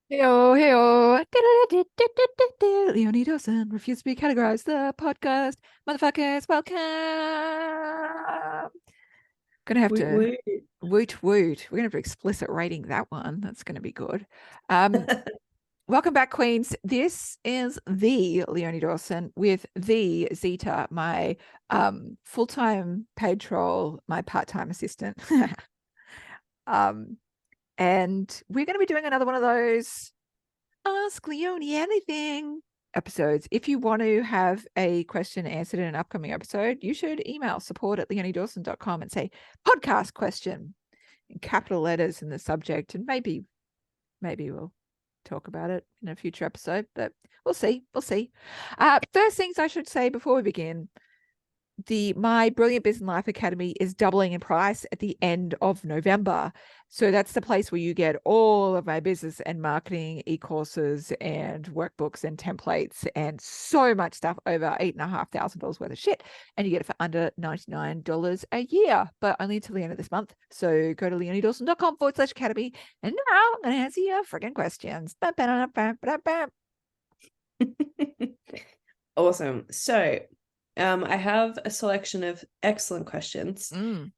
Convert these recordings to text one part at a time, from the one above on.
Heyo, heyo. Leonie Dawson refused to be categorized. The podcast. Motherfuckers, welcome. Gonna have Woot to woot. woot woot. We're gonna have to explicit rating that one. That's gonna be good. Um, welcome back, Queens. This is the Leonie Dawson with the Zita, my full-time paid troll, my part-time assistant. um, and we're gonna be doing another one of those Ask Leonie Anything episodes. If you want to have a question answered in an upcoming episode, you should email support@leoniedawson.com and say podcast question in capital letters in the subject, and maybe we'll talk about it in a future episode, but we'll see. First things I should say before we begin, my Brilliant Business Life Academy is doubling in price at the end of November. So that's the place where you get all of my business and marketing e-courses and workbooks and templates and so much stuff, over $8,500 worth of shit. And you get it for under $99 a year, but only until the end of this month. So go to leoniedawson.com/academy. And now I'm going to answer your friggin' questions. Awesome. So, I have a selection of excellent questions. And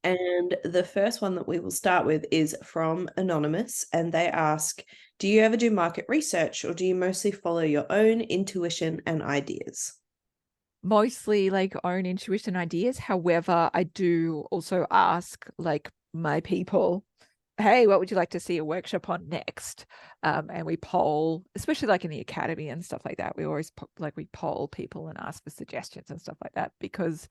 the first one that we will start with is from Anonymous. And they ask, do you ever do market research, or do you mostly follow your own intuition and ideas? Mostly like own intuition ideas. However, I do also ask like my people, hey, what would you like to see a workshop on next? And we poll, especially like in the academy and stuff like that. We always we poll people and ask for suggestions and stuff like that, because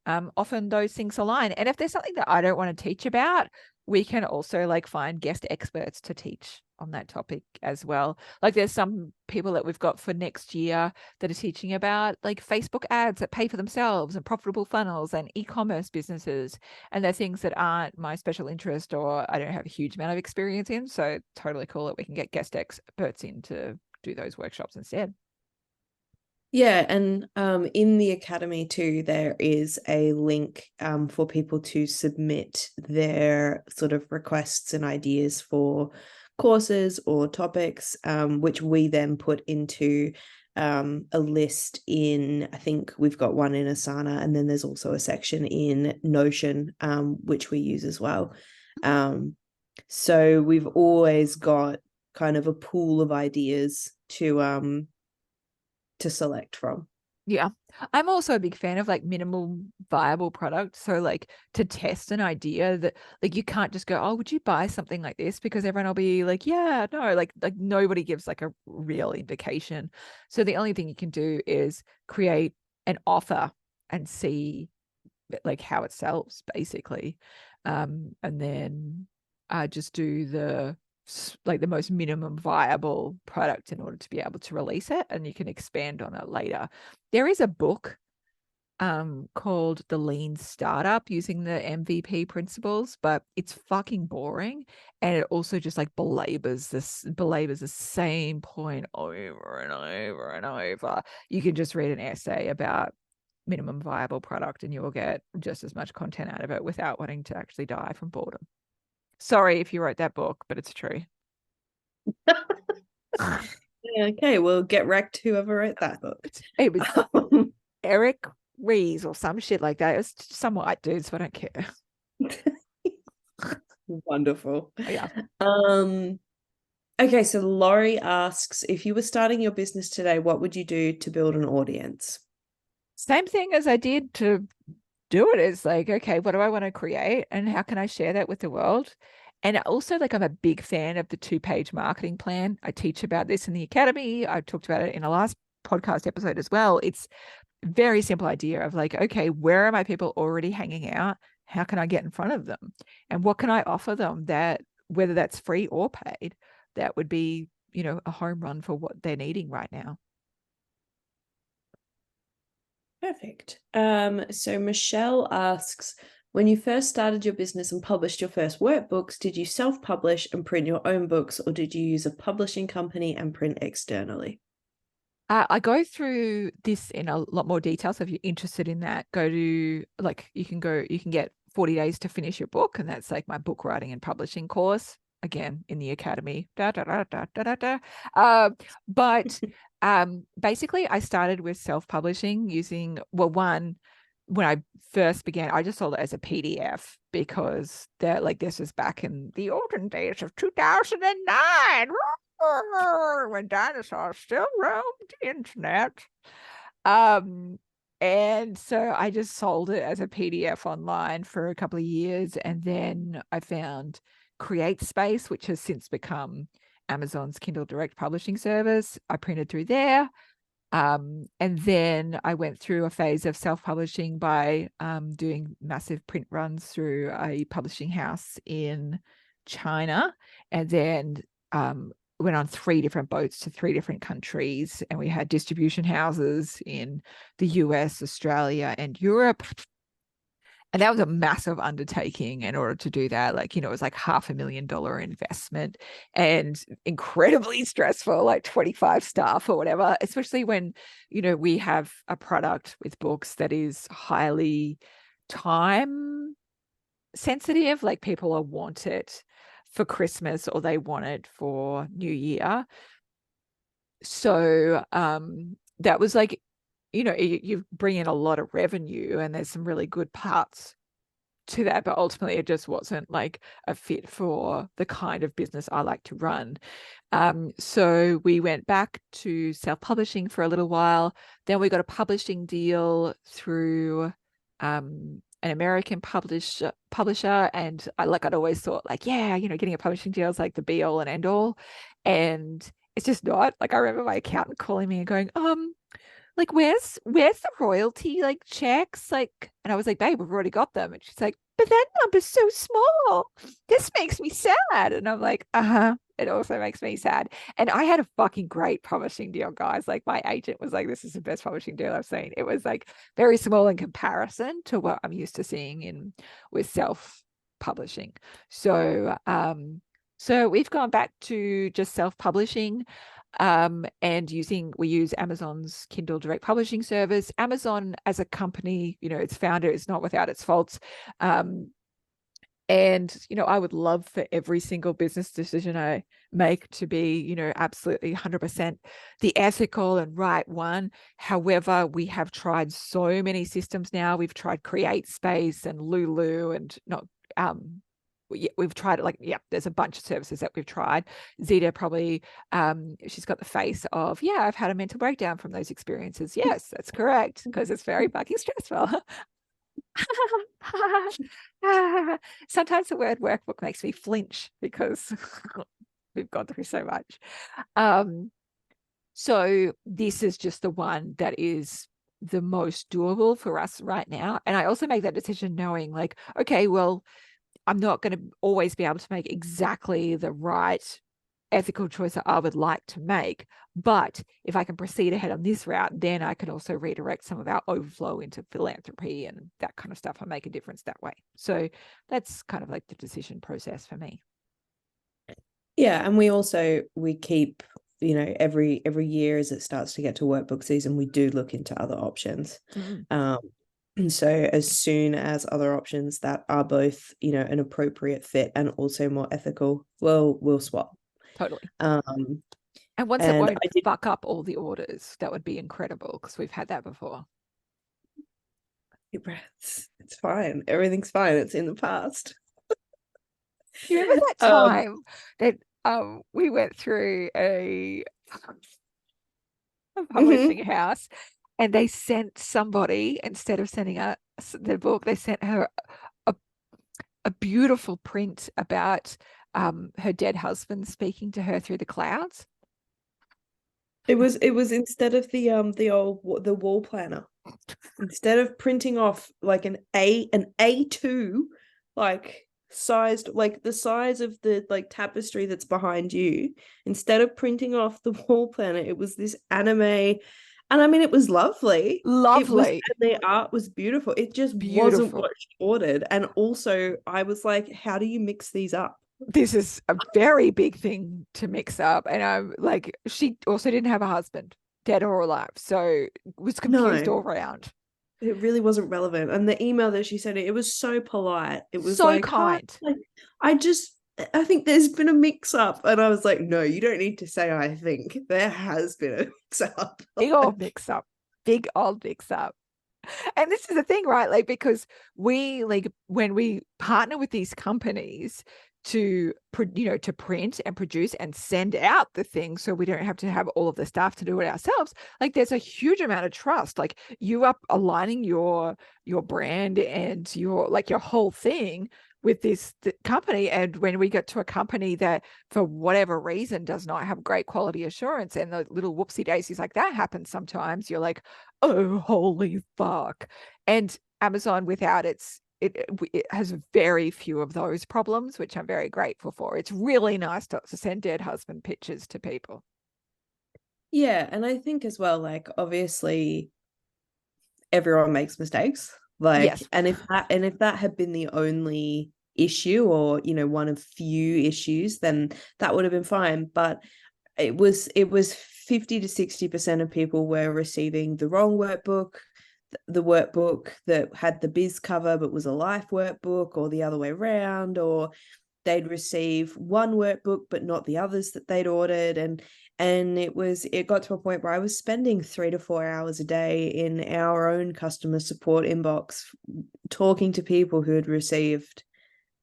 often those things align. And if there's something that I don't want to teach about, we can also like find guest experts to teach on that topic as well. Like there's some people that we've got for next year that are teaching about like Facebook ads that pay for themselves and profitable funnels and e-commerce businesses. And they're things that aren't my special interest or I don't have a huge amount of experience in. So totally cool that we can get guest experts in to do those workshops instead. Yeah, and in the academy too, there is a link for people to submit their sort of requests and ideas for courses or topics, which we then put into a list in, I think we've got one in Asana, and then there's also a section in Notion, which we use as well. So we've always got kind of a pool of ideas to select from. Yeah. I'm also a big fan of like minimal viable product. So like to test an idea that like you can't just go, oh, would you buy something like this? Because everyone will be like, yeah, no, like nobody gives like a real indication. So the only thing you can do is create an offer and see like how it sells basically. And then just do the most minimum viable product in order to be able to release it, and you can expand on it later. There is a book called The Lean Startup, using the MVP principles, but it's fucking boring, and it also just like belabors the same point over and over and over. You can just read an essay about minimum viable product and you will get just as much content out of it without wanting to actually die from boredom. Sorry if you wrote that book, but it's true. Okay, well, get wrecked, whoever wrote that book. It was Eric Rees or some shit like that. It was some white dude, so I don't care. Wonderful. Oh, yeah. Okay, so Laurie asks, if you were starting your business today, what would you do to build an audience? Same thing as I did to do it. Is like, okay, what do I want to create and how can I share that with the world? And also, like, I'm a big fan of the 2-page marketing plan. I teach about this in the academy. I talked about it in a last podcast episode as well. It's a very simple idea of like, okay, where are my people already hanging out? How can I get in front of them? And what can I offer them that, whether that's free or paid, that would be, a home run for what they're needing right now. Perfect. So Michelle asks, when you first started your business and published your first workbooks, did you self-publish and print your own books, or did you use a publishing company and print externally? I go through this in a lot more detail. So if you're interested in that, you can get 40 days to finish your book. And that's like my book writing and publishing course. again in the academy. But basically, I started with self-publishing using, well, one, when I first began, I just sold it as a PDF because they're like, this is back in the olden days of 2009 when dinosaurs still roamed the internet. And so I just sold it as a PDF online for a couple of years. And then I found CreateSpace, which has since become Amazon's Kindle Direct Publishing service. I printed through there. And then I went through a phase of self-publishing by doing massive print runs through a publishing house in China. And then went on 3 different boats to 3 different countries. And we had distribution houses in the US, Australia, and Europe. And that was a massive undertaking in order to do that. Like, it was like $500,000 investment and incredibly stressful, like 25 staff or whatever, especially when, we have a product with books that is highly time sensitive. Like, people want it for Christmas or they want it for New Year. So that was like, you bring in a lot of revenue and there's some really good parts to that, but ultimately it just wasn't like a fit for the kind of business I like to run. So we went back to self-publishing for a little while. Then we got a publishing deal through an American publisher, and I'd always thought like, yeah, getting a publishing deal is like the be all and end all, and it's just not. Like, I remember my accountant calling me and going, like, where's the royalty like checks, like, and I was like, babe, we've already got them. And she's like, but that number's so small, this makes me sad. And I'm like, it also makes me sad. And I had a fucking great publishing deal, guys. Like, my agent was like, this is the best publishing deal I've seen. It was like very small in comparison to what I'm used to seeing with self-publishing. So so we've gone back to just self-publishing. And we use Amazon's Kindle Direct Publishing service. Amazon as a company, its founder is not without its faults. And, I would love for every single business decision I make to be, absolutely 100% the ethical and right one. However, we have tried so many systems now. We've tried CreateSpace and Lulu and we've tried it. Like, yeah, there's a bunch of services that we've tried. Zita probably, she's got the face of, yeah, I've had a mental breakdown from those experiences. Yes, that's correct, because it's very fucking stressful. Sometimes the word workbook makes me flinch because we've gone through so much. So this is just the one that is the most doable for us right now. And I also make that decision knowing like, okay, well, I'm not going to always be able to make exactly the right ethical choice that I would like to make. But if I can proceed ahead on this route, then I can also redirect some of our overflow into philanthropy and that kind of stuff and make a difference that way. So that's kind of like the decision process for me. Yeah. And we keep, every year as it starts to get to workbook season, we do look into other options. Mm-hmm. And so as soon as other options that are both, an appropriate fit and also more ethical, we'll swap. Totally. And once it won't fuck up all the orders, that would be incredible, because we've had that before. Deep breaths. It's fine. Everything's fine. It's in the past. You remember that time that we went through a publishing house, and they sent somebody, instead of sending us the book, they sent her a beautiful print about her dead husband speaking to her through the clouds. It was instead of the wall planner, instead of printing off like an A2 like sized, like the size of the like tapestry that's behind you, instead of printing off the wall planner, it was this anime. And I mean, it was lovely. And the art was beautiful. It just wasn't what she ordered. And also, I was like, how do you mix these up? This is a very big thing to mix up. And I'm like, she also didn't have a husband, dead or alive. So was confused all around. It really wasn't relevant. And the email that she sent, it was so polite. It was so like, kind. I think there's been a mix up. And I was like, no, you don't need to say I think. There has been a mix up. Big old mix up. Big old mix up. And this is the thing, right? Like, because we, like, when we partner with these companies to to print and produce and send out the thing, so we don't have to have all of the staff to do it ourselves, like, there's a huge amount of trust. Like, you are aligning your brand and your whole thing with this company. And when we get to a company that for whatever reason does not have great quality assurance, and the little whoopsie daisies like that happen sometimes, you're like, oh, holy fuck. And Amazon, without it has very few of those problems, which I'm very grateful for. It's really nice to send dead husband pictures to people. Yeah, and I think as well, like, obviously everyone makes mistakes. Like, Yes. and if that had been the only issue, or one of few issues, then that would have been fine. But it was 50 to 60% of people were receiving the wrong workbook, the workbook that had the biz cover but was a life workbook, or the other way around, or they'd receive one workbook but not the others that they'd ordered. And it got to a point where I was spending 3 to 4 hours a day in our own customer support inbox talking to people who had received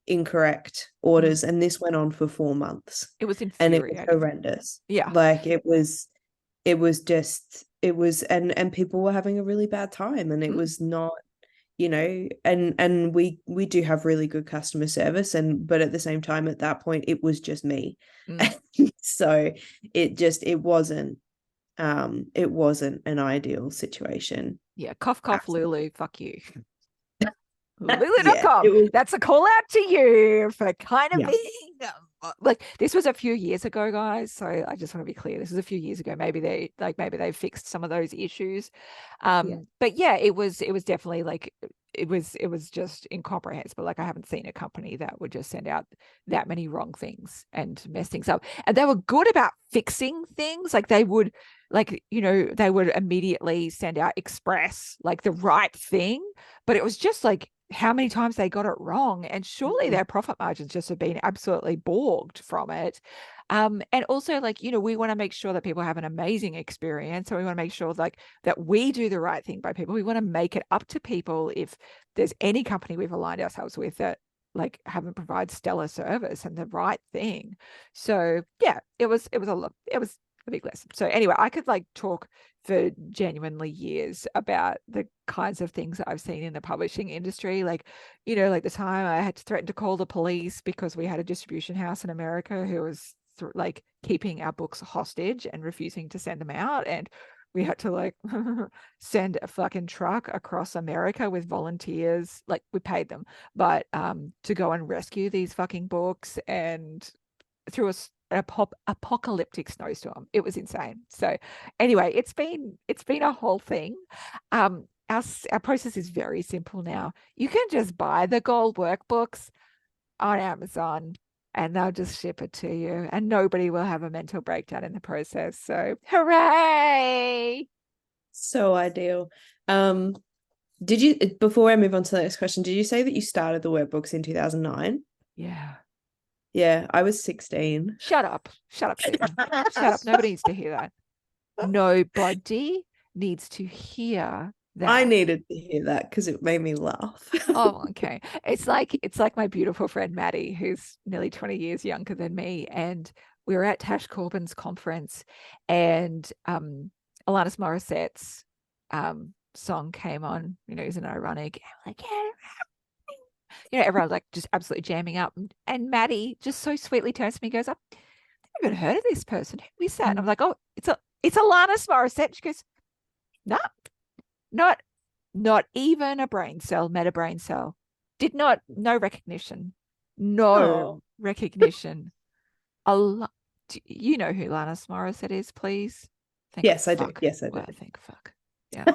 incorrect orders. And this went on for 4 months. It was And it was infuriating. horrendous. Yeah. Like, it was and people were having a really bad time, and it was not, and we do have really good customer service, but at the same time, at that point, it was just me. So it wasn't an ideal situation. Yeah. Cough, cough, Absolutely. Lulu, fuck you. Lulu.com. Yeah, That's a call out to you for kind of yeah. being like, this was a few years ago, guys. So I just want to be clear. This was a few years ago. Maybe they fixed some of those issues. But yeah, it was definitely like, it was just incomprehensible. Like, I haven't seen a company that would just send out that many wrong things and mess things up. And they were good about fixing things. Like, they would, they would immediately send out express, like, the right thing. But it was just like, how many times they got it wrong, and surely their profit margins just have been absolutely bogged from it. And also, like, we want to make sure that people have an amazing experience. So we want to make sure, like, that we do the right thing by people. We want to make it up to people if there's any company we've aligned ourselves with that, like, haven't provided stellar service and the right thing. So yeah, it was a big lesson. So anyway, I could, like, talk for genuinely years about the kinds of things that I've seen in the publishing industry. Like, like the time I had to threaten to call the police because we had a distribution house in America who was like keeping our books hostage and refusing to send them out. And we had to, like, send a fucking truck across America with volunteers. Like, we paid them, but to go and rescue these fucking books, and through an apocalyptic snowstorm. It was insane. So anyway, it's been a whole thing. Our process is very simple now. You can just buy the gold workbooks on Amazon, and they'll just ship it to you, and nobody will have a mental breakdown in the process. So hooray! So ideal. Did you, before I move on to the next question, did you say that you started the workbooks in 2009? Yeah. Yeah, I was 16. Shut up. Shut up, Stephen. Shut up. Nobody needs to hear that. Nobody needs to hear that. I needed to hear that because it made me laugh. Oh, okay. It's like my beautiful friend Maddie, who's nearly 20 years younger than me, and we were at Tash Corbin's conference, and Alanis Morissette's song came on. Isn't it ironic? Like, yeah. Everyone's like just absolutely jamming up, and Maddie just so sweetly turns to me and goes, "I've never even heard of this person. Who is that?" And I'm like, "Oh, it's Alanis Morissette." She goes, "No, not even a brain cell, met a brain cell. No recognition. No recognition." You know who Alanis Morissette is, please? Yes, I do. Yes, I do. Well, thank fuck. Yeah.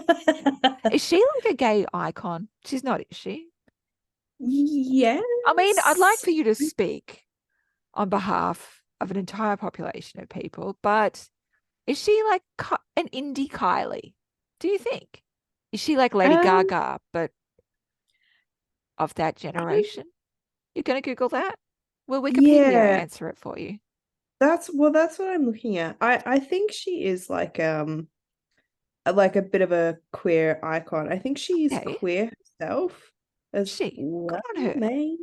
Is she like a gay icon? She's not, is she? Yeah. I mean, I'd like for you to speak on behalf of an entire population of people, but is she like an indie Kylie? Do you think? Is she like Lady Gaga, but of that generation? You're going to Google that? Will Wikipedia Yeah, answer it for you? that's what I'm looking at. I think she is like a bit of a queer icon. I think she's Okay. queer herself as She, good well, on her. maybe.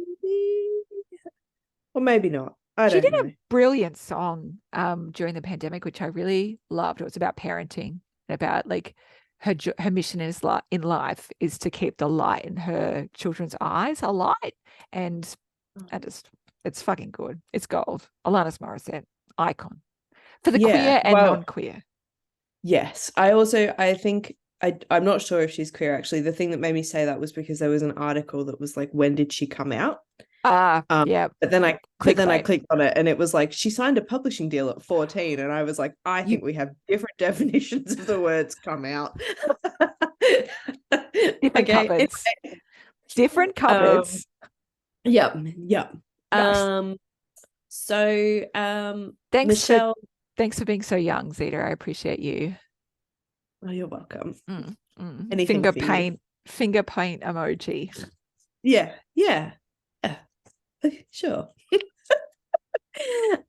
Or maybe not. I She don't did a know. brilliant song during the pandemic, which I really loved. It was about parenting, about like her mission in life is to keep the light in her children's eyes alight, and I just it's fucking good. It's gold. Alanis Morissette, icon for the Yeah, queer and well, non-queer. yes. I think I'm not sure if she's queer actually. The thing that made me say that was because there was an article that was like, when did she come out? Yeah, But then I clickbait. clicked on it and it was like she signed a publishing deal at 14, and I was like, I You think we have different definitions of the words come out. different Okay. cupboards, different Um, cupboards. yep, yep. Nice. So Thanks for Michelle, thanks for being so young, Zita. I appreciate you. oh, you're welcome. Mm, Anything for you. Finger paint emoji. Yeah, yeah. Yeah. Sure.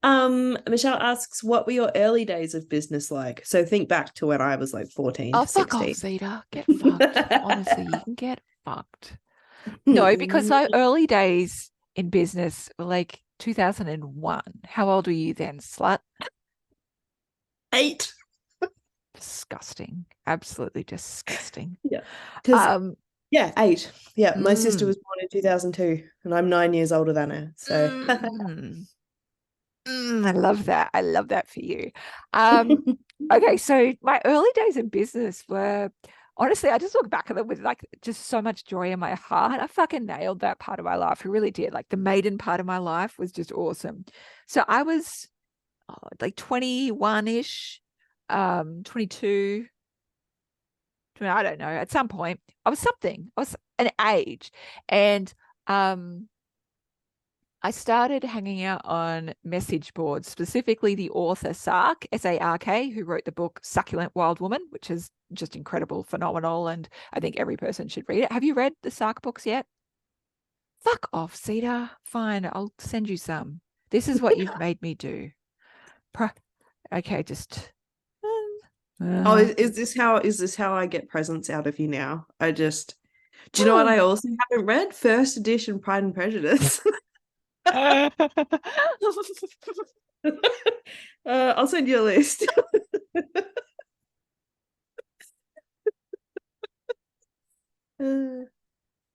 Michelle asks, what were your early days of business like? So think back to when I was like 14 Oh, to fuck off, 16. Zeta. Get fucked. Honestly, you can get fucked. No, because my early days in business were like 2001. How old were you then, slut? 8. Disgusting. Absolutely disgusting. Yeah. Because Um, 8. Yeah, my sister mm, was born in 2002 and I'm 9 years older than her. So mm, I love that. I love that for you. Um, okay, so my early days in business were honestly, I just look back at them with like just so much joy in my heart. I fucking nailed that part of my life. I really did. Like the maiden part of my life was just awesome. So I was like 21-ish, 22. I don't know. At some point, I was something. I was an age, and um, I started hanging out on message boards, specifically the author Sark, Sark, who wrote the book Succulent Wild Woman, which is just incredible, phenomenal, and I think every person should read it. Have you read the Sark books yet? Fuck off, Cedar. Fine, I'll send you some. This is what you've made me do. Okay, just. oh, Uh, is this how I get presents out of you now? Do you know what oh. I also haven't read? First edition Pride and Prejudice. I'll send you a list.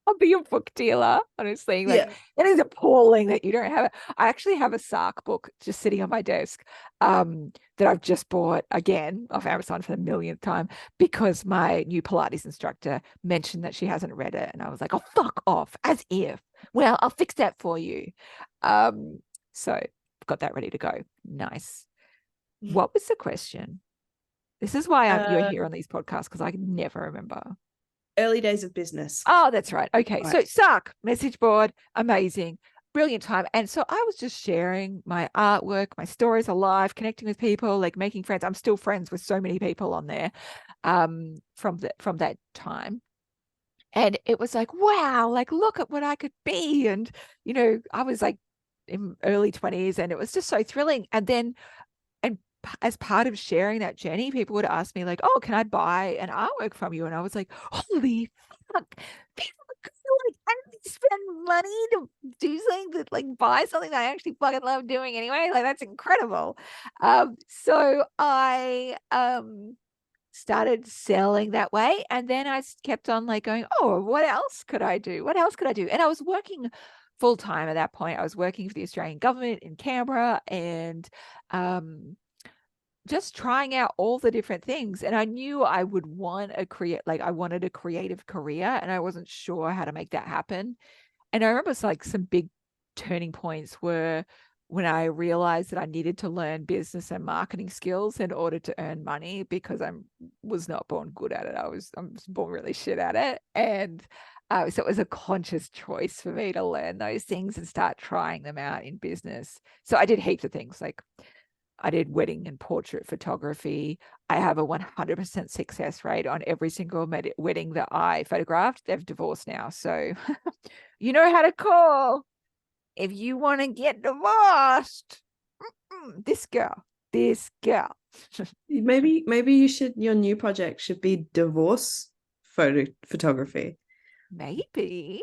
I'll be your book dealer, honestly. Like Yeah. it is appalling that you don't have it. I actually have a Sark book just sitting on my desk that I've just bought again off Amazon for the millionth time because my new Pilates instructor mentioned that she hasn't read it. And I was like, oh, fuck off, as if. Well, I'll fix that for you. So got that ready to go. Nice. What was the question? This is why you're here on these podcasts because I can never remember. Early days of business. Oh, that's right. Okay. Right. So Sark, message board, amazing, brilliant time. And so I was just sharing my artwork, my stories alive, connecting with people, like making friends. I'm still friends with so many people on there from that time. And it was like, wow, like look at what I could be. And, I was like in early 20s and it was just so thrilling. And then as part of sharing that journey, people would ask me like, "Oh, can I buy an artwork from you?" And I was like, "Holy fuck! People are like actually spend money to do something that like buy something that I actually fucking love doing anyway. Like that's incredible." So I started selling that way, and then I kept on like going, "Oh, what else could I do? What else could I do?" And I was working full time at that point. I was working for the Australian government in Canberra, and just trying out all the different things. And I knew I would want I wanted a creative career and I wasn't sure how to make that happen. And I remember like some big turning points were when I realized that I needed to learn business and marketing skills in order to earn money because I was not born good at it. I was born really shit at it. And so it was a conscious choice for me to learn those things and start trying them out in business. So I did heaps of things like I did wedding and portrait photography. I have a 100% success rate on every single wedding that I photographed. They've divorced now. So you know how to call. if you want to get divorced, this girl. Maybe your new project should be divorce photography. Maybe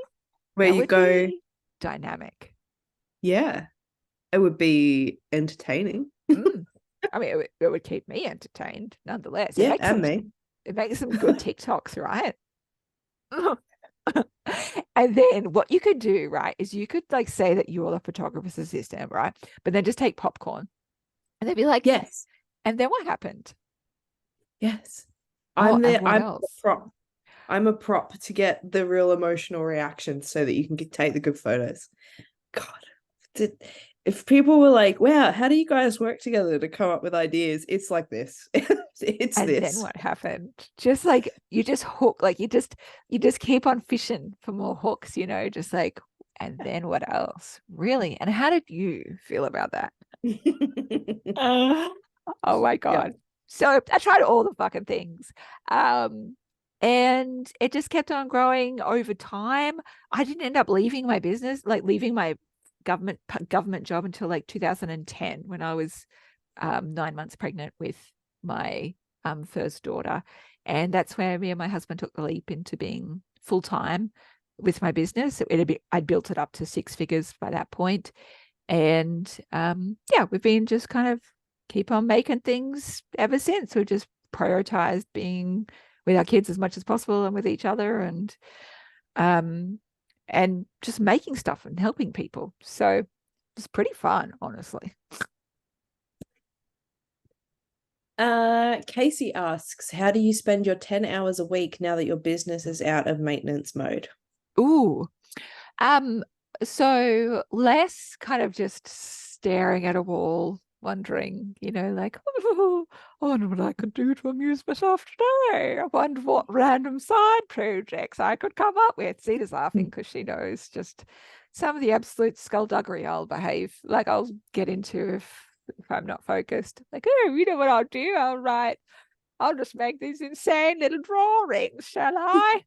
Where that you would go, be dynamic. yeah, it would be entertaining. I mean, it would keep me entertained nonetheless. Yeah, and me. It makes some good TikToks, right? And then what you could do, right, is you could like say that you're the photographer's assistant, right? But then just take popcorn and they'd be like, Yes. and then what happened? Yes. Oh, I'm and there. what I'm a else? prop. I'm a prop to get the real emotional reaction so that you can take the good photos. God, if people were like, wow, how do you guys work together to come up with ideas? It's like this. It's And then this. what happened? Just like you just hook, like you just keep on fishing for more hooks, just like, and then what else? Really? And how did you feel about that? Uh, oh my Yeah. God. So I tried all the fucking things. Um, and it just kept on growing over time. I didn't end up leaving my business, like leaving my government job until like 2010 when I was 9 months pregnant with my first daughter. And that's where me and my husband took the leap into being full time with my business. I'd built it up to 6 figures by that point. And yeah, we've been just kind of keep on making things ever since. We've just prioritized being with our kids as much as possible and with each other um and just making stuff and helping people. So it's pretty fun, honestly. Casey asks, how do you spend your 10 hours a week now that your business is out of maintenance mode? Ooh. Um, so less kind of just staring at a wall, wondering, like, oh, I wonder what I could do to amuse myself today. I wonder what random side projects I could come up with. Zita's laughing because she knows just some of the absolute skullduggery I'll behave. Like I'll get into if I'm not focused. Like, oh, you know what I'll do? I'll just make these insane little drawings, shall I?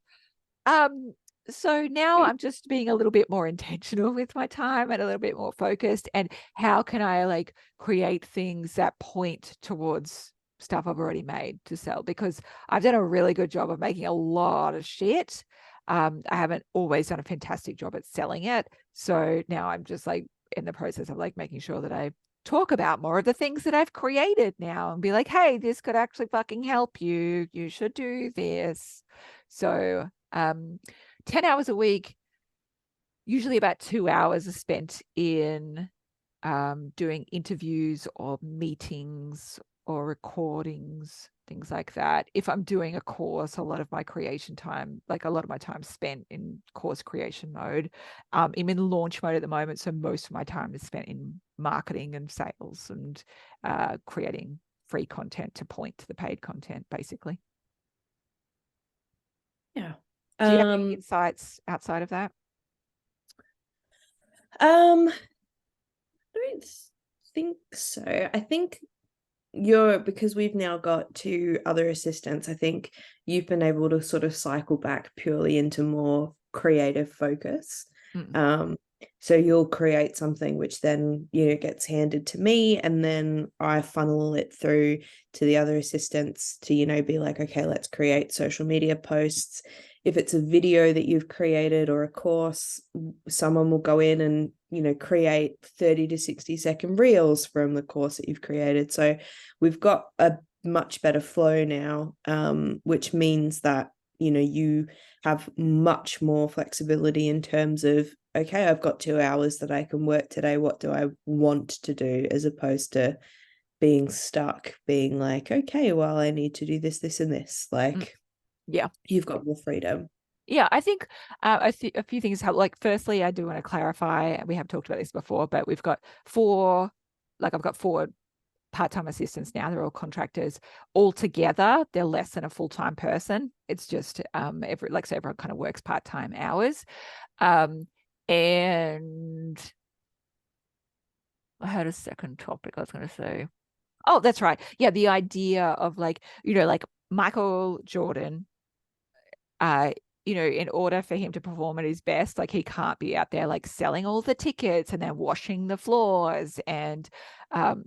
Um, so now I'm just being a little bit more intentional with my time and a little bit more focused. And how can I like create things that point towards stuff I've already made to sell? Because I've done a really good job of making a lot of shit. I haven't always done a fantastic job at selling it. So now I'm just like in the process of like making sure that I talk about more of the things that I've created now and be like, hey, this could actually fucking help you. You should do this. So 10 hours a week, usually about 2 hours are spent in doing interviews or meetings or recordings, things like that. If I'm doing a course, a lot of my creation time, like a lot of my time spent in course creation mode. I'm in launch mode at the moment, so most of my time is spent in marketing and sales and creating free content to point to the paid content, basically. Yeah. Do you have any insights outside of that? I don't think so. I think because we've now got 2 other assistants, I think you've been able to sort of cycle back purely into more creative focus. So you'll create something which then gets handed to me, and then I funnel it through to the other assistants to be like, okay, let's create social media posts. If it's a video that you've created or a course, someone will go in and create 30 to 60-second reels from the course that you've created. So we've got a much better flow now, which means that you have much more flexibility in terms of, okay, I've got 2 hours that I can work today. What do I want to do? As opposed to being stuck, being like, okay, well, I need to do this, this, and this. Like, yeah, you've got more freedom. Yeah, I think a few things help. Like, firstly, I do want to clarify, we have talked about this before, but I've got 4 part-time assistants now. They're all contractors. All together, they're less than a full-time person. It's just so everyone kind of works part-time hours. And I had a second topic I was going to say. Oh, that's right. Yeah, the idea of like Michael Jordan you know, in order for him to perform at his best, like he can't be out there like selling all the tickets and then washing the floors and,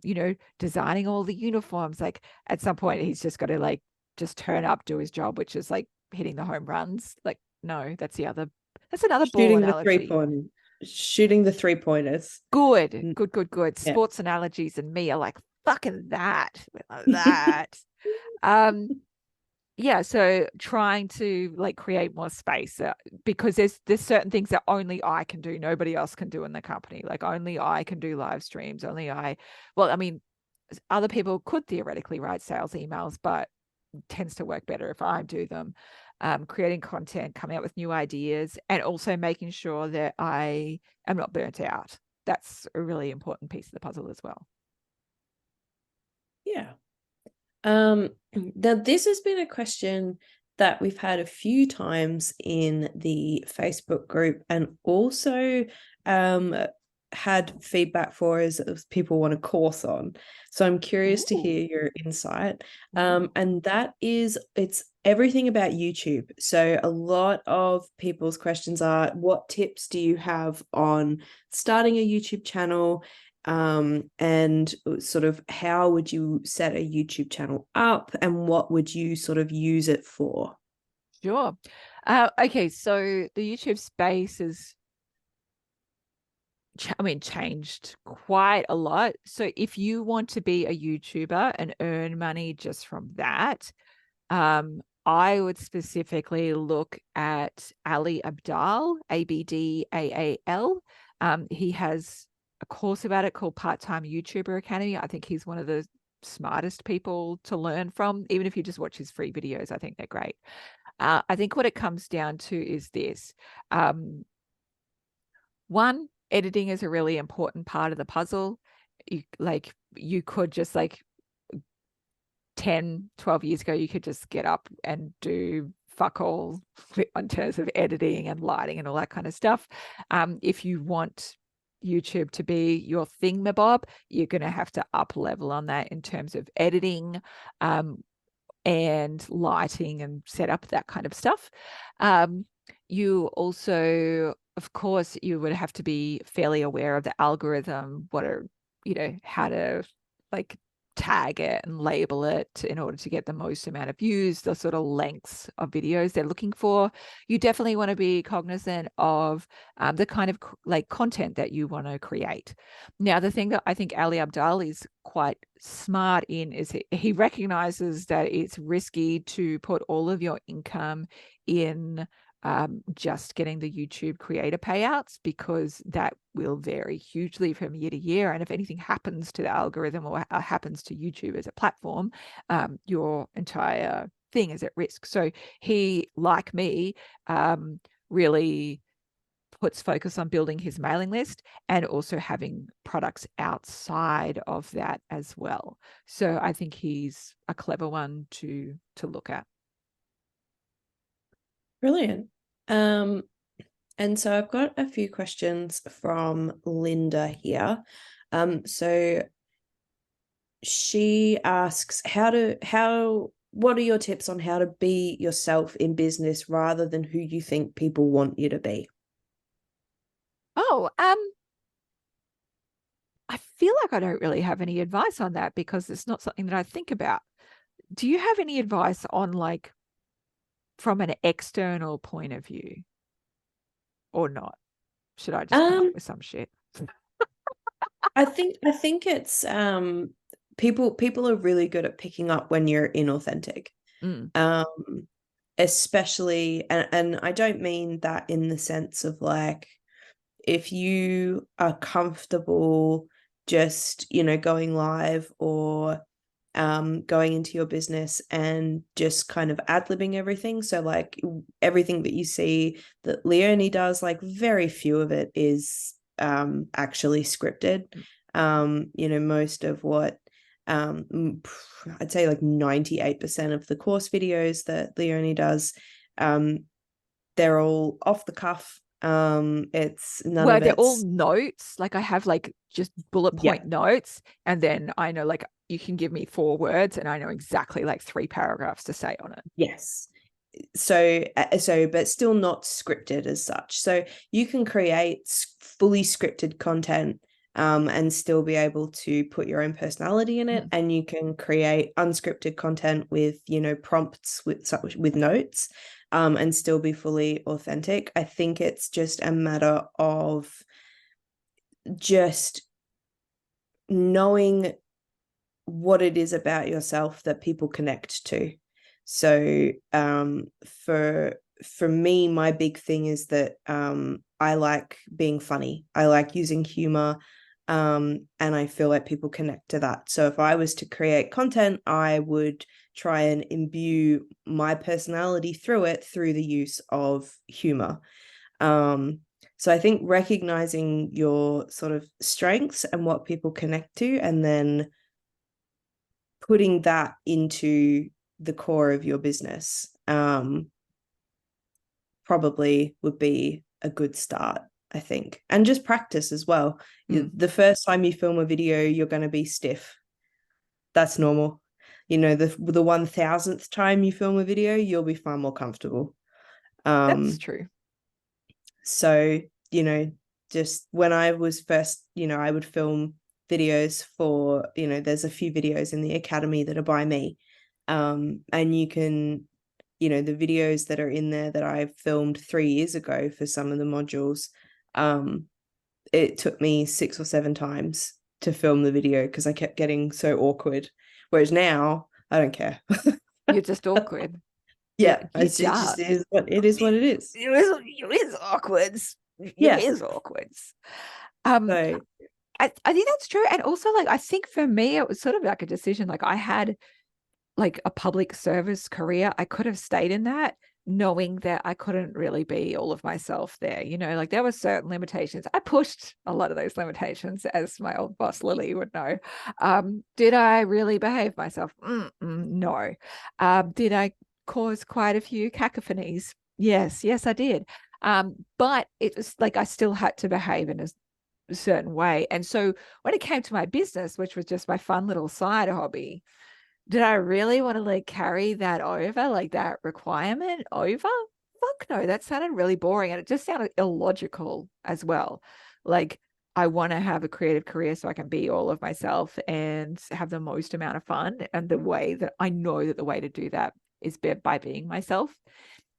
you know, designing all the uniforms. Like at some point, he's just got to like just turn up, do his job, which is like hitting the home runs. Like, no, that's another ball Shooting the analogy. shooting the 3-pointers. Good. Yeah. Sports analogies and me are like, fucking that, like that. Um, yeah, so trying to like create more space because there's certain things that only I can do, nobody else can do in the company. Like only I can do live streams, well, I mean, other people could theoretically write sales emails, but it tends to work better if I do them. Creating content, coming up with new ideas, and also making sure that I am not burnt out. That's a really important piece of the puzzle as well. Yeah. Now this has been a question that we've had a few times in the Facebook group, and also had feedback for as people want a course on. So I'm curious to hear your insight. And that is, it's everything about YouTube. So a lot of people's questions are, what tips do you have on starting a YouTube channel? And sort of how would you set a YouTube channel up, and what would you sort of use it for? Sure. Okay, so the YouTube space is, changed quite a lot. So if you want to be a YouTuber and earn money just from that, I would specifically look at Ali Abdaal, Abdaal. He has a course about it called Part-Time YouTuber Academy. I think he's one of the smartest people to learn from. Even if you just watch his free videos, I think they're great. I think what it comes down to is this. One, editing is a really important part of the puzzle. You could just like 10, 12 years ago, you could just get up and do fuck all in terms of editing and lighting and all that kind of stuff. If you want YouTube to be your thingamabob, you're going to have to up level on that in terms of editing, and lighting and set up, that kind of stuff. You also, of course, you would have to be fairly aware of the algorithm, how to like tag it and label it in order to get the most amount of views, the sort of lengths of videos they're looking for. You definitely want to be cognizant of the kind of like content that you want to create. Now, the thing that I think Ali Abdaal is quite smart in is he recognizes that it's risky to put all of your income in just getting the YouTube creator payouts, because that will vary hugely from year to year. And if anything happens to the algorithm or happens to YouTube as a platform, your entire thing is at risk. So he, like me, really puts focus on building his mailing list and also having products outside of that as well. So I think he's a clever one to look at. Brilliant. And so I've got a few questions from Linda here. So she asks, what are your tips on how to be yourself in business rather than who you think people want you to be? I feel like I don't really have any advice on that because it's not something that I think about. Do you have any advice on like from an external point of view or not? Should I just come up with some shit? I think it's people are really good at picking up when you're inauthentic. Especially, and I don't mean that in the sense of like, if you are comfortable just, going live or going into your business and just kind of ad-libbing everything. So like everything that you see that Leonie does, like very few of it is actually scripted. Most of what I'd say like 98% of the course videos that Leonie does, they're all off the cuff. It's none of they're it's all notes. Like I have like just bullet point notes, and then I know like you can give me 4 words and I know exactly like 3 paragraphs to say on it. Yes. but still not scripted as such. So you can create fully scripted content and still be able to put your own personality in it, and you can create unscripted content with, you know, prompts with notes, and still be fully authentic. I think it's just a matter of just knowing what it is about yourself that people connect to. So for me, my big thing is that I like being funny. I like using humor, and I feel like people connect to that. So if I was to create content, I would try and imbue my personality through it, through the use of humor. So I think recognizing your sort of strengths and what people connect to, and then putting that into the core of your business, probably would be a good start, I think. And just practice as well. The first time you film a video, you're going to be stiff. That's normal. You know, the 1000th time you film a video, you'll be far more comfortable. That's true. So, you know, just when I was first, you know, I would film videos for, you know, there's a few videos in the academy that are by me. And you can, you know, the videos that are in there that I filmed 3 years ago for some of the modules, it took me 6 or 7 times to film the video because I kept getting so awkward. Whereas now, I don't care. You're just awkward. Yeah, You it just is what it is. What it is. You is awkward. You is awkward. So I think that's true. And also, like, I think for me, it was sort of like a decision. Like, I had like a public service career. I could have stayed in that, knowing that I couldn't really be all of myself there. You know, like there were certain limitations. I pushed a lot of those limitations, as my old boss Lily would know. Did I really behave myself? No. Did I cause quite a few cacophonies? Yes, I did. But it was like I still had to behave in a certain way. And so when it came to my business, which was just my fun little side hobby, did I really want to like carry that over, like that requirement over? Fuck no, that sounded really boring. And it just sounded illogical as well. Like, I want to have a creative career so I can be all of myself and have the most amount of fun. And the way that I know that the way to do that is by being myself.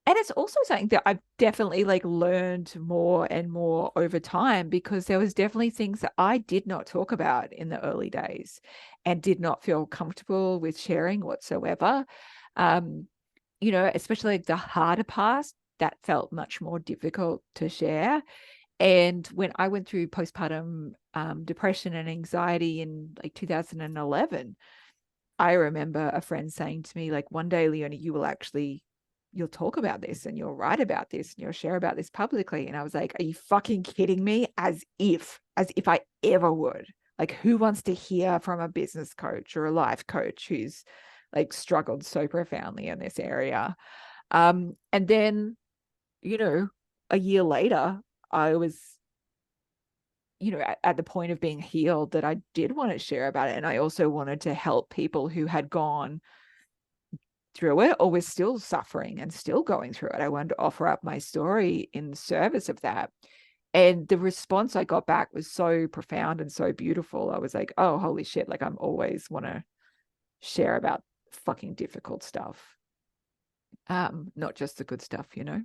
And it's also something that I've definitely like learned more and more over time, because there was definitely things that I did not talk about in the early days and did not feel comfortable with sharing whatsoever. You know, especially like the harder past, that felt much more difficult to share. And when I went through postpartum depression and anxiety in like 2011, I remember a friend saying to me, like, one day, Leonie, you'll talk about this and you'll write about this and you'll share about this publicly. And I was like, are you fucking kidding me? As if I ever would. Like, who wants to hear from a business coach or a life coach who's like struggled so profoundly in this area? And then, you know, a year later, I was, you know, at the point of being healed, that I did want to share about it. And I also wanted to help people who had gone through it or was still suffering and still going through it. I wanted to offer up my story in service of that. And the response I got back was so profound and so beautiful. I was like, oh, holy shit. Like, I'm always want to share about fucking difficult stuff. Not just the good stuff, you know?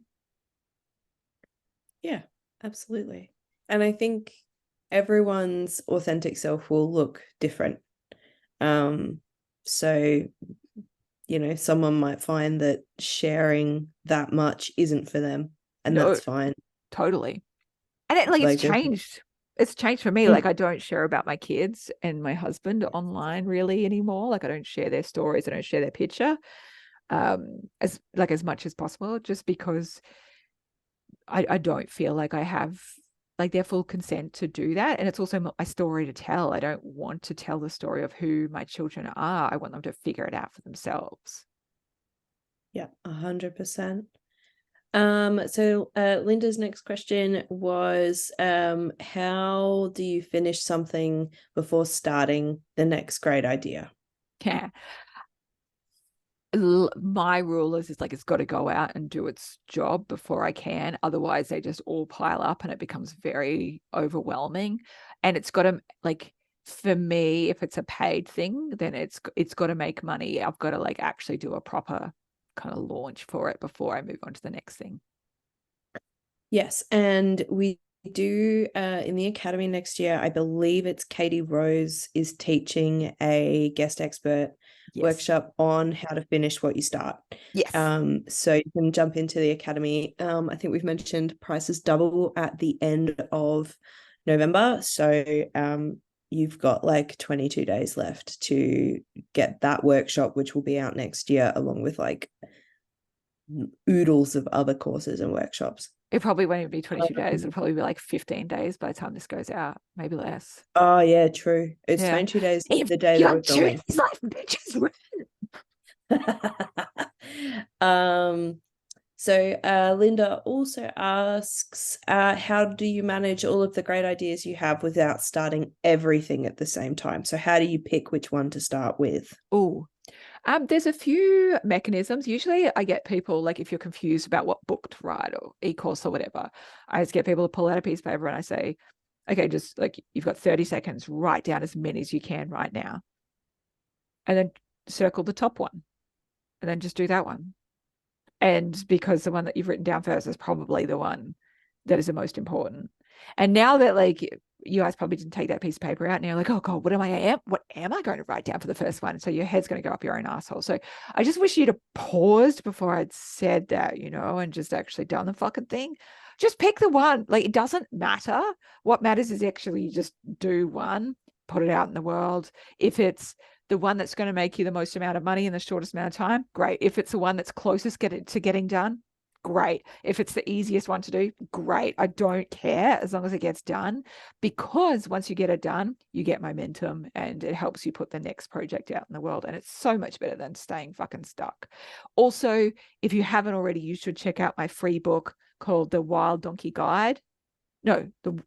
yeah, absolutely. And I think everyone's authentic self will look different. So, you know, someone might find that sharing that much isn't for them, and No, that's fine. totally. And it, like, it's Like, changed. It's changed for me. Like, I don't share about my kids and my husband online really anymore. Like, I don't share their stories. I don't share their picture as much as possible, just because I don't feel like I have like their full consent to do that. And it's also my story to tell. I don't want to tell the story of who my children are. I want them to figure it out for themselves. yeah, 100%. So Linda's next question was, how do you finish something before starting the next great idea? Yeah. my rule is like, it's got to go out and do its job before I can. Otherwise, they just all pile up and it becomes very overwhelming. And it's got to, like, for me, if it's a paid thing, then it's got to make money. I've got to like actually do a proper kind of launch for it before I move on to the next thing. Yes, and we do in the academy next year, I believe it's Katie Rose is teaching a guest expert workshop on how to finish what you start. Yes. So you can jump into the academy. I think we've mentioned prices double at the end of November. So you've got like 22 days left to get that workshop, which will be out next year, along with like oodles of other courses and workshops. It probably won't even be 22 days. It'll probably be like 15 days by the time this goes out, maybe less. Oh, yeah, true. It's 22 days the day that we're filming. So Linda also asks, how do you manage all of the great ideas you have without starting everything at the same time? So how do you pick which one to start with? Oh, there's a few mechanisms. Usually I get people, like, if you're confused about what book to write or e-course or whatever, I just get people to pull out a piece of paper and I say, okay, just like, you've got 30 seconds, write down as many as you can right now. And then circle the top one. And then just do that one. And because the one that you've written down first is probably the one that is the most important. And now that, like, you guys probably didn't take that piece of paper out and you're like, oh God, what am I going to write down for the first one? So your head's going to go up your own asshole. So I just wish you'd have paused before I'd said that, and just actually done the fucking thing. Just pick the one. Like, it doesn't matter. What matters is actually you just do one, put it out in the world. If it's the one that's going to make you the most amount of money in the shortest amount of time, great. If it's the one that's closest to getting done, great. If it's the easiest one to do, great. I don't care as long as it gets done, because once you get it done, you get momentum and it helps you put the next project out in the world. And it's so much better than staying fucking stuck. Also, if you haven't already, you should check out my free book called The Wild Donkey Guide. No, the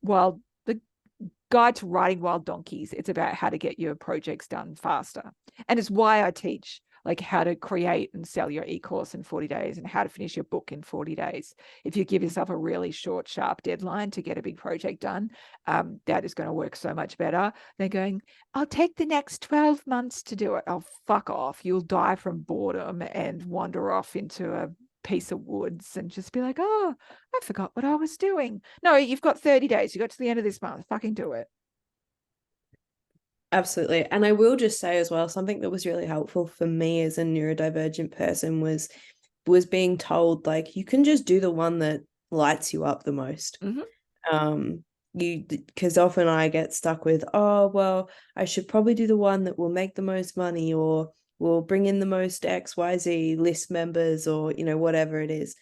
Guide to Riding Wild Donkeys. It's about how to get your projects done faster. And it's why I teach like how to create and sell your e-course in 40 days and how to finish your book in 40 days. If you give yourself a really short, sharp deadline to get a big project done, that is going to work so much better than going, I'll take the next 12 months to do it. Oh, fuck off. You'll die from boredom and wander off into a piece of woods and just be like, oh, I forgot what I was doing. No, you've got 30 days. You got to the end of this month. Fucking do it. Absolutely. And I will just say as well, something that was really helpful for me as a neurodivergent person was being told, like, you can just do the one that lights you up the most. Because often I get stuck with, oh, well, I should probably do the one that will make the most money or will bring in the most XYZ list members or, whatever it is.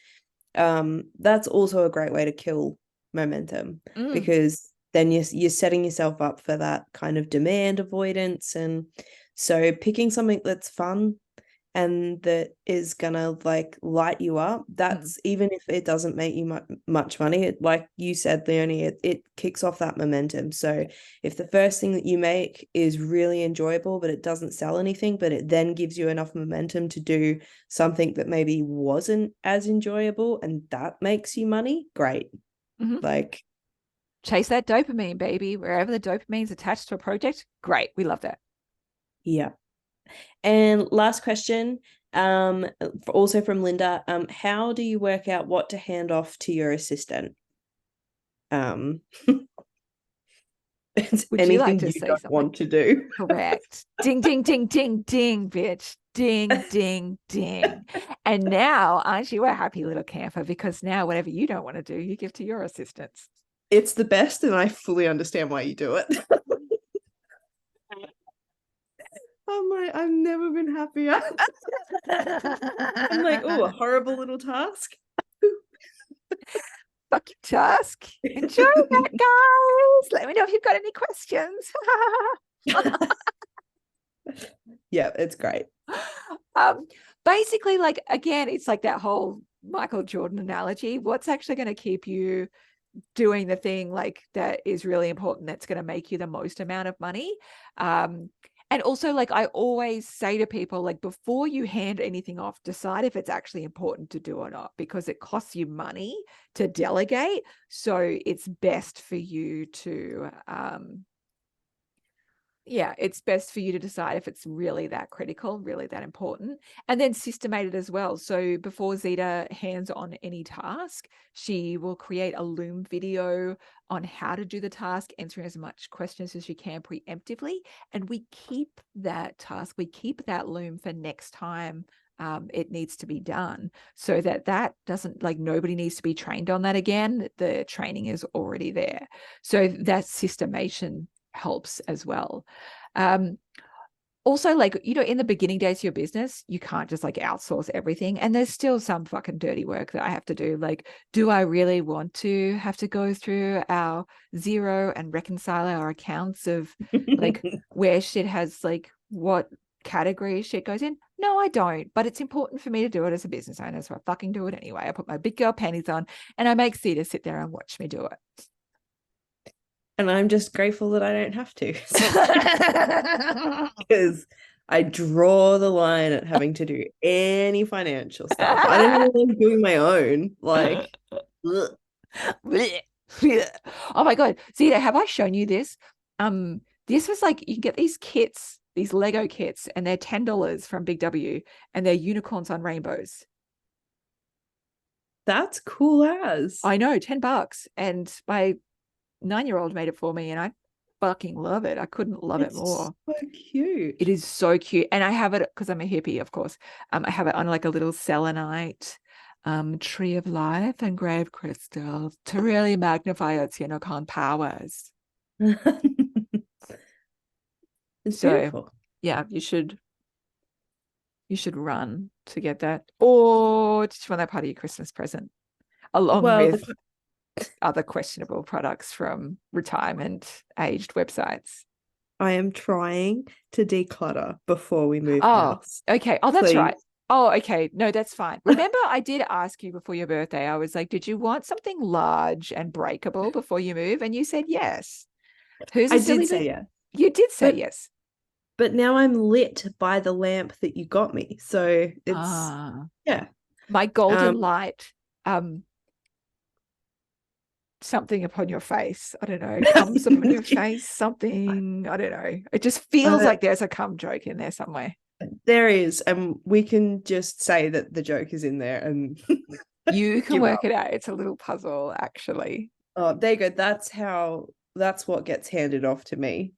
That's also a great way to kill momentum because then you're setting yourself up for that kind of demand avoidance. And so picking something that's fun and that is gonna like light you up, that's even if it doesn't make you much money, like you said, Leonie, it kicks off that momentum. So if the first thing that you make is really enjoyable but it doesn't sell anything, but it then gives you enough momentum to do something that maybe wasn't as enjoyable and that makes you money, great. Like, chase that dopamine, baby. Wherever the dopamine's attached to a project, great. We love that. Yeah. And last question, also from Linda, how do you work out what to hand off to your assistant? It's Would anything you like to you say don't something? want to do. Correct. Ding, ding, ding, ding, ding, bitch. Ding, ding, ding. And now, aren't you a happy little camper? Because now whatever you don't want to do, you give to your assistants. It's the best, and I fully understand why you do it. I'm like, I've never been happier. I'm like, oh, a horrible little task. Fuck your task. Enjoy that, guys. Let me know if you've got any questions. Yeah, it's great. Basically, like, again, it's like that whole Michael Jordan analogy. What's actually going to keep you doing the thing like that is really important, that's going to make you the most amount of money? And also, like, I always say to people, like, before you hand anything off, decide if it's actually important to do or not, because it costs you money to delegate. So it's best for you to, it's best for you to decide if it's really that critical, really that important, and then systemate it as well. So before Zita hands on any task, she will create a Loom video on how to do the task, answering as much questions as she can preemptively. And we keep that task, we keep that Loom for next time it needs to be done, so that doesn't, like, nobody needs to be trained on that again. The training is already there. So that systemation helps as well. Also, like, in the beginning days of your business, you can't just like outsource everything. And there's still some fucking dirty work that I have to do. Like, do I really want to have to go through our Xero and reconcile our accounts of like where shit has, like, what category shit goes in? No, I don't. But it's important for me to do it as a business owner. So I fucking do it anyway. I put my big girl panties on and I make Zita sit there and watch me do it. And I'm just grateful that I don't have to. Because I draw the line at having to do any financial stuff. I don't even like doing my own. Like, oh my God. Zita, have I shown you this? This was like, you can get these kits, these Lego kits, and they're $10 from Big W, and they're unicorns on rainbows. That's cool as. I know, $10. And my 9-year-old made it for me, and I fucking love it. I couldn't love it more. So cute. It is so cute. And I have it because I'm a hippie, of course. I have it on like a little selenite tree of life and grave crystals to really magnify its unicorn powers. It's beautiful. Yeah, you should run to get that. Or did you want that part of your Christmas present? Along with other questionable products from retirement aged websites. I am trying to declutter before we move house. Okay. Oh, that's Please. right. Oh, okay. No, that's fine. Remember, I did ask you before your birthday, I was like, did you want something large and breakable before you move? And you said yes. I did say yes. You did say yes. But now I'm lit by the lamp that you got me. So it's, yeah. My golden light, something upon your face. I don't know. Comes upon your face, something. I don't know. It just feels like there's a cum joke in there somewhere. There is. And we can just say that the joke is in there and you can work it out. It's a little puzzle, actually. Oh, there you go. That's what gets handed off to me.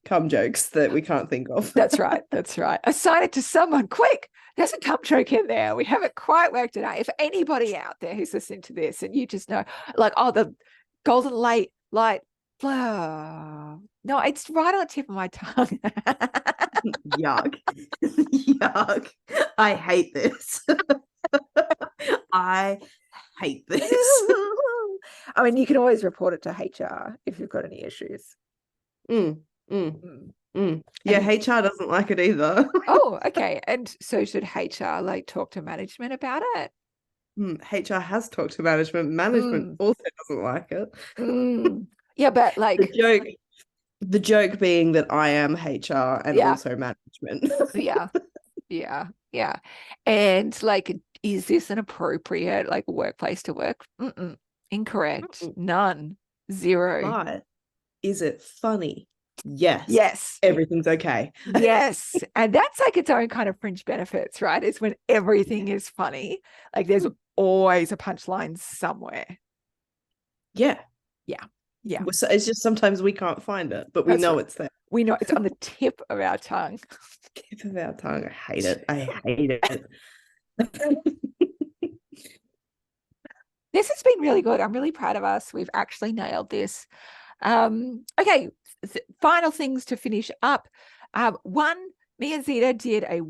Cum jokes that we can't think of. That's right. That's right. Assign it to someone quick. There's a cum joke in there. We haven't quite worked it out. If anybody out there who's listening to this and you just know, like, oh, the golden light, blah. No, it's right on the tip of my tongue. Yuck. Yuck. I hate this. I hate this. I mean, you can always report it to HR if you've got any issues. Yeah, HR doesn't like it either. Oh, okay. And so should HR like talk to management about it? HR has talked to management. Management also doesn't like it. Yeah, but like the joke being that I am HR and also management. Yeah. And like, is this an appropriate like workplace to work? Incorrect. None. Zero. But is it funny? Yes. Everything's okay. Yes. And that's like its own kind of fringe benefits, right? It's when everything is funny. Like there's always a punchline somewhere. Yeah. So it's just sometimes we can't find it, but we know it's there. We know it's on the tip of our tongue. Tip of our tongue. I hate it. This has been really good. I'm really proud of us. We've actually nailed this. Okay, final things to finish up. One, me and Zita did a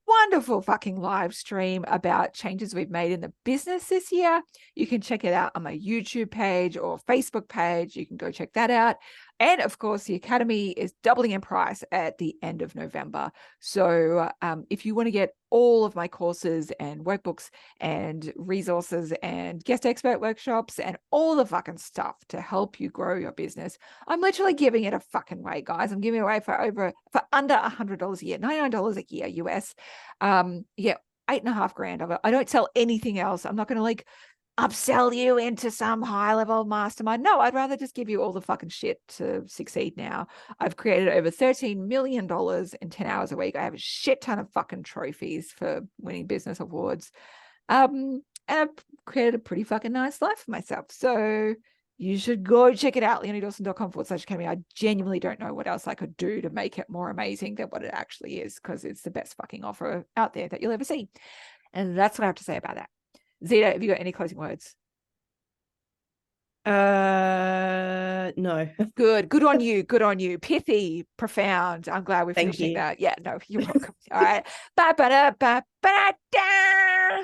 wonderful fucking live stream about changes we've made in the business this year. You can check it out on my YouTube page or Facebook page. You can go check that out. And of course, the Academy is doubling in price at the end of November. So if you want to get all of my courses and workbooks and resources and guest expert workshops and all the fucking stuff to help you grow your business, I'm literally giving it a fucking way, guys. I'm giving it away for under $100 a year, $99 a year US. Yeah, $8,500 of it. I don't sell anything else. I'm not going to like upsell you into some high level mastermind. No, I'd rather just give you all the fucking shit to succeed now. I've created over $13 million in 10 hours a week. I have a shit ton of fucking trophies for winning business awards. And I've created a pretty fucking nice life for myself. So you should go check it out, leoniedawson.com/academy. I genuinely don't know what else I could do to make it more amazing than what it actually is, because it's the best fucking offer out there that you'll ever see. And that's what I have to say about that. Zita, have you got any closing words? No. Good on you. Good on you. Pithy, profound. I'm glad we're finishing that. Yeah, no, you're welcome. All right. Ba-ba-da-ba-ba-da.